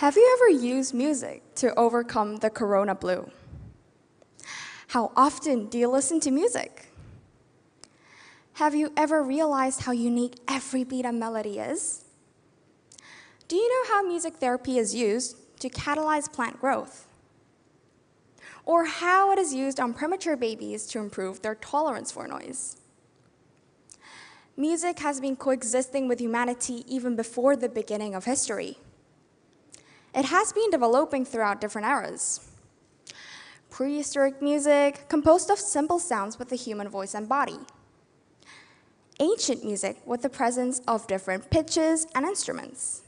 Have you ever used music to overcome the corona blue? How often do you listen to music? Have you ever realized how unique every beat and melody is? Do you know how music therapy is used to catalyze plant growth? Or how it is used on premature babies to improve their tolerance for noise? Music has been coexisting with humanity even before the beginning of history. It has been developing throughout different eras. Prehistoric music, composed of simple sounds with the human voice and body. Ancient music with the presence of different pitches and instruments.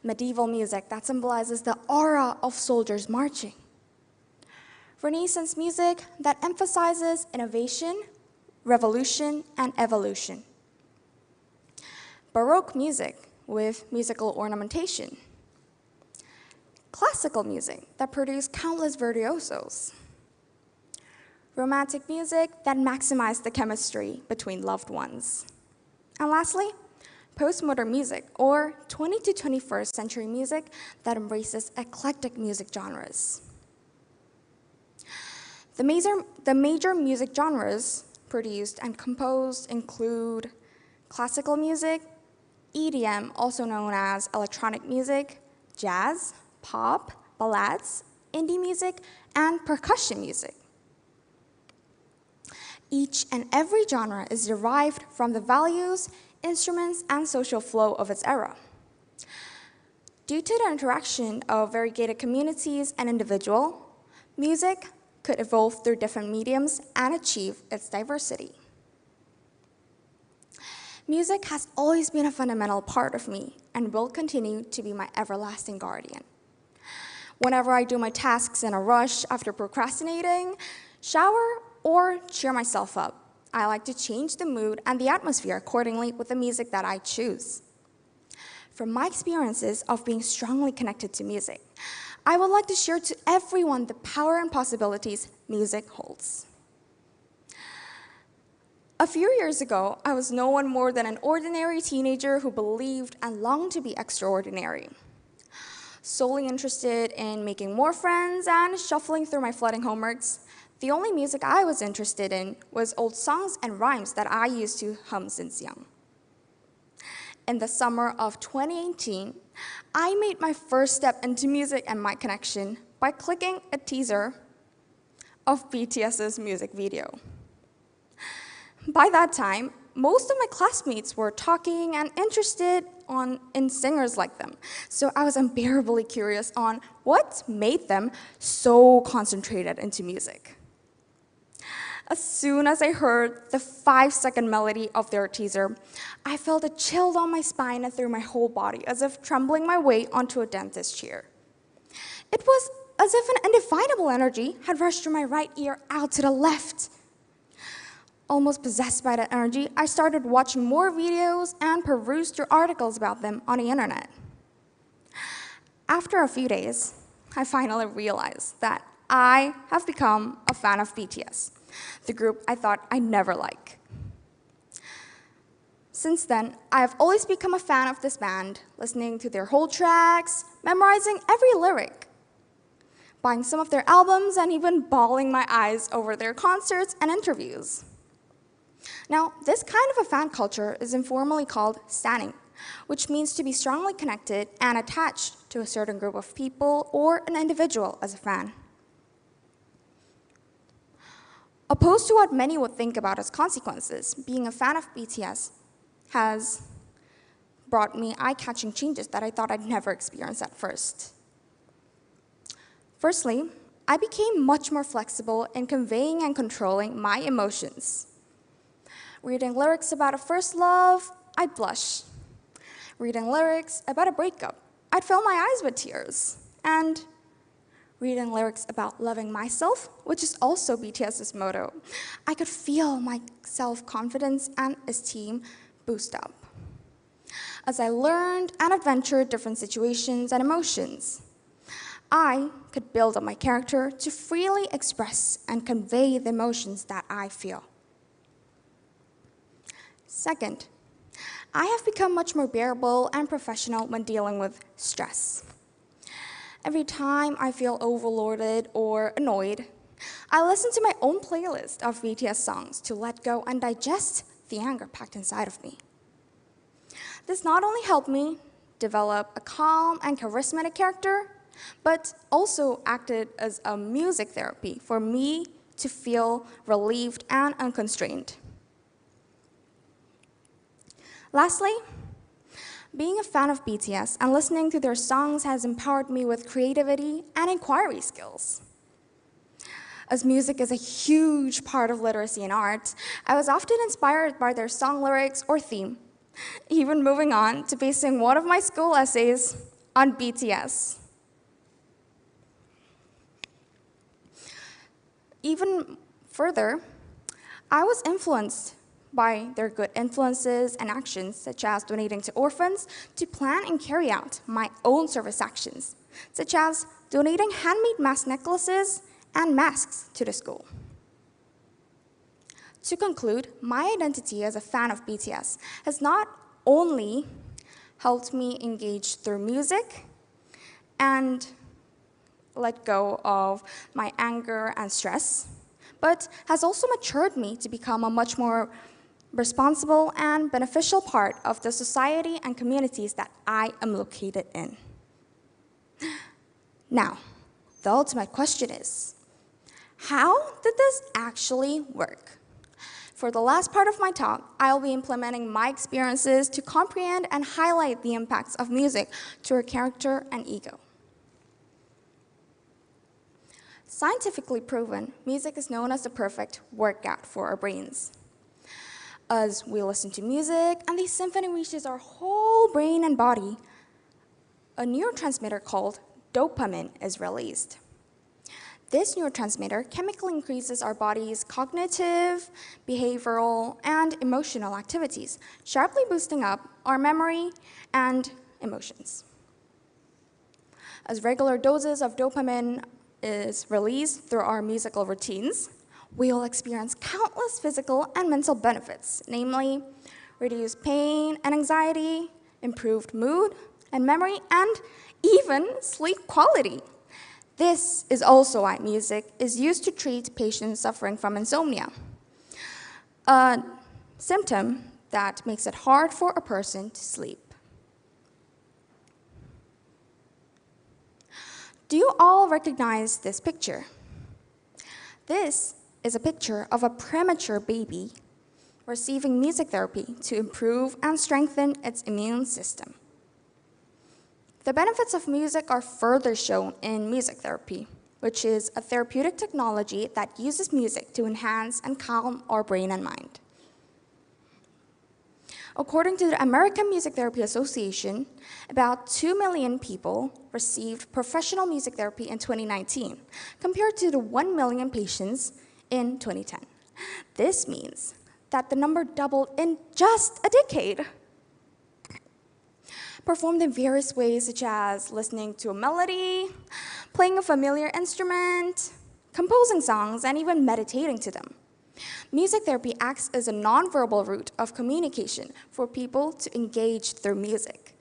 Medieval music that symbolizes the aura of soldiers marching. Renaissance music that emphasizes innovation, revolution, and evolution. Baroque music with musical ornamentation. Classical music that produced countless virtuosos. Romantic music that maximized the chemistry between loved ones. And lastly, postmodern music, or 20th to 21st century music that embraces eclectic music genres. The major music genres produced and composed include classical music, EDM, also known as electronic music, jazz, pop, ballads, indie music, and percussion music. Each and every genre is derived from the values, instruments, and social flow of its era. Due to the interaction of variegated communities and individuals, music could evolve through different mediums and achieve its diversity. Music has always been a fundamental part of me and will continue to be my everlasting guardian. Whenever I do my tasks in a rush after procrastinating, shower, or cheer myself up, I like to change the mood and the atmosphere accordingly with the music that I choose. From my experiences of being strongly connected to music, I would like to share to everyone the power and possibilities music holds. A few years ago, I was no one more than an ordinary teenager who believed and longed to be extraordinary. Solely interested in making more friends and shuffling through my flooding homeworks, the only music I was interested in was old songs and rhymes that I used to hum since young. In the summer of 2018, I made my first step into music and my connection by clicking a teaser of BTS's music video. By that time, most of my classmates were talking and interested in singers like them, so I was unbearably curious on what made them so concentrated into music. As soon as I heard the 5-second melody of their teaser, I felt a chill down my spine and through my whole body, as if trembling my way onto a dentist chair. It was as if an indefinable energy had rushed through my right ear out to the left. Almost possessed by that energy, I started watching more videos and perused through articles about them on the internet. After a few days, I finally realized that I have become a fan of BTS, the group I thought I'd never like. Since then, I have always become a fan of this band, listening to their whole tracks, memorizing every lyric, buying some of their albums, and even bawling my eyes over their concerts and interviews. Now, this kind of a fan culture is informally called stanning, which means to be strongly connected and attached to a certain group of people or an individual as a fan. Opposed to what many would think about as consequences, being a fan of BTS has brought me eye-catching changes that I thought I'd never experience at first. Firstly, I became much more flexible in conveying and controlling my emotions. Reading lyrics about a first love, I'd blush. Reading lyrics about a breakup, I'd fill my eyes with tears. And reading lyrics about loving myself, which is also BTS's motto, I could feel my self-confidence and esteem boost up. As I learned and adventured different situations and emotions, I could build up my character to freely express and convey the emotions that I feel. Second, I have become much more bearable and professional when dealing with stress. Every time I feel overloaded or annoyed, I listen to my own playlist of BTS songs to let go and digest the anger packed inside of me. This not only helped me develop a calm and charismatic character, but also acted as a music therapy for me to feel relieved and unconstrained. Lastly, being a fan of BTS and listening to their songs has empowered me with creativity and inquiry skills. As music is a huge part of literacy and art, I was often inspired by their song lyrics or theme, even moving on to basing one of my school essays on BTS. Even further, I was influenced by their good influences and actions, such as donating to orphans, to plan and carry out my own service actions, such as donating handmade mask necklaces and masks to the school. To conclude, my identity as a fan of BTS has not only helped me engage through music and let go of my anger and stress, but has also matured me to become a much more responsible and beneficial part of the society and communities that I am located in. Now, the ultimate question is, how did this actually work? For the last part of my talk, I'll be implementing my experiences to comprehend and highlight the impacts of music to our character and ego. Scientifically proven, music is known as the perfect workout for our brains. As we listen to music and the symphony reaches our whole brain and body, a neurotransmitter called dopamine is released. This neurotransmitter chemically increases our body's cognitive, behavioral, and emotional activities, sharply boosting up our memory and emotions. As regular doses of dopamine is released through our musical routines, we will experience countless physical and mental benefits, namely reduced pain and anxiety, improved mood and memory, and even sleep quality. This is also why music is used to treat patients suffering from insomnia, a symptom that makes it hard for a person to sleep. Do you all recognize this picture? This is a picture of a premature baby receiving music therapy to improve and strengthen its immune system. The benefits of music are further shown in music therapy, which is a therapeutic technology that uses music to enhance and calm our brain and mind. According to the American Music Therapy Association, about 2 million people received professional music therapy in 2019, compared to the 1 million patients in 2010. This means that the number doubled in just a decade. Performed in various ways, such as listening to a melody, playing a familiar instrument, composing songs, and even meditating to them. Music therapy acts as a nonverbal route of communication for people to engage through music.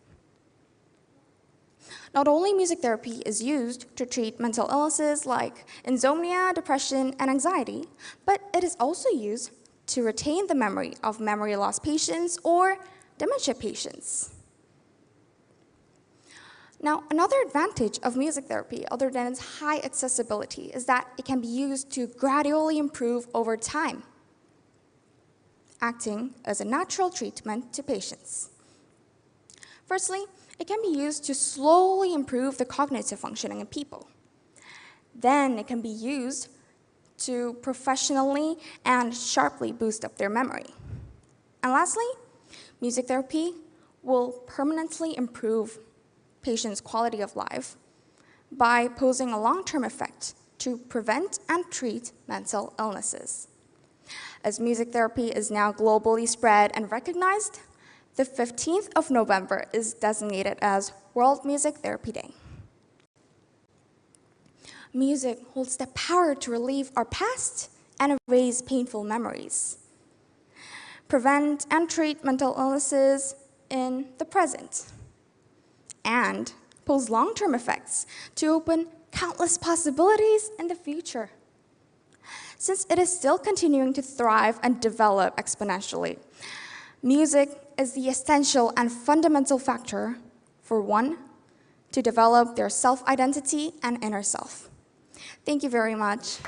Not only music therapy is used to treat mental illnesses like insomnia, depression, and anxiety, but it is also used to retain the memory of memory loss patients or dementia patients. Now, another advantage of music therapy, other than its high accessibility, is that it can be used to gradually improve over time, acting as a natural treatment to patients. Firstly, it can be used to slowly improve the cognitive functioning in people. Then it can be used to professionally and sharply boost up their memory. And lastly, music therapy will permanently improve patients' quality of life by posing a long-term effect to prevent and treat mental illnesses. As music therapy is now globally spread and recognized, the 15th of November is designated as World Music Therapy Day. Music holds the power to relieve our past and erase painful memories, prevent and treat mental illnesses in the present, and pose long-term effects to open countless possibilities in the future. Since it is still continuing to thrive and develop exponentially, music is the essential and fundamental factor for one to develop their self-identity and inner self. Thank you very much.